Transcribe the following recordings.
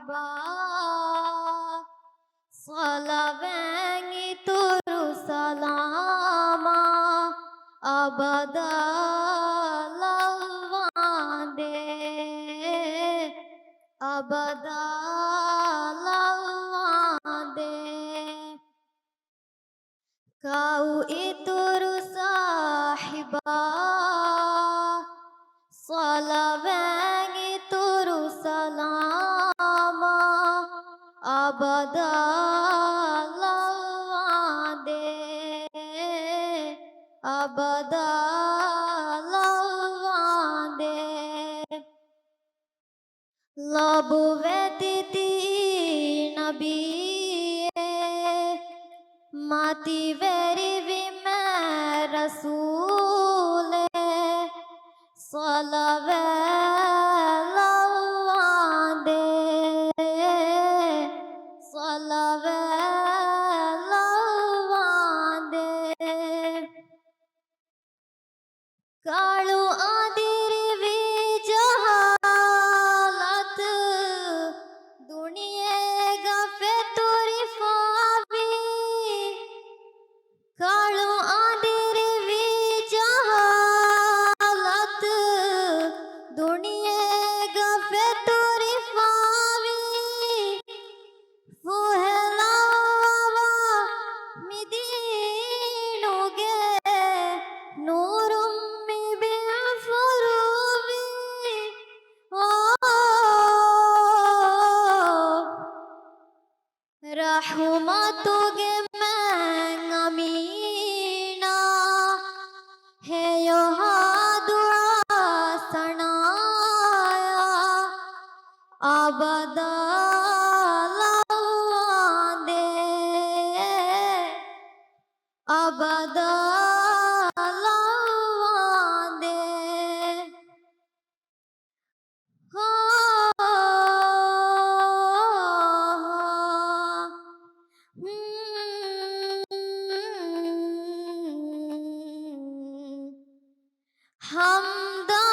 صاحبا صلواني ترو سلاما أبدا لوانده أبدا لوانده kau itu sahiba salawang itu salama abada lawade abada lawade labu vetiti nabi mati veri vime rasule salave lavande salave lavande kalu adiri vi jahalat duniye gafe turi favi kalu adiri vi jahalat duniye gafe turi favi fuhelawa midinuge nurum mi bil furuvi rahmatuge mengamina है यहाँ दुआ सनाया आबदा लवांदे आबदा लवांदे हमदा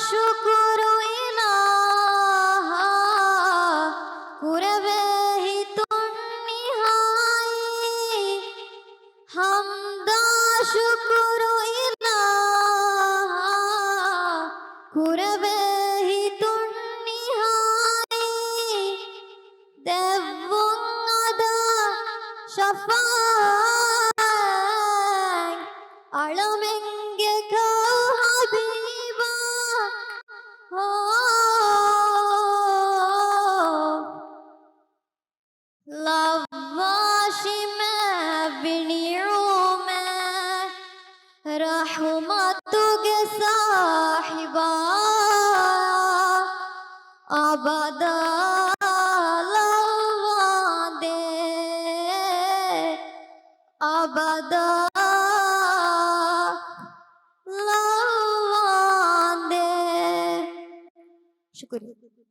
शुक्र इलाहा कुरबे ही तुन्निहाई हमदा शुक्र इलाहा कुरबे ही तुन्निहाई देवंगदा शफाई अलमेंगे लवाशी में विनियों में रहमतुगे साहिबा अबदा लवांदे अबदा लवांदे शुक्रिया।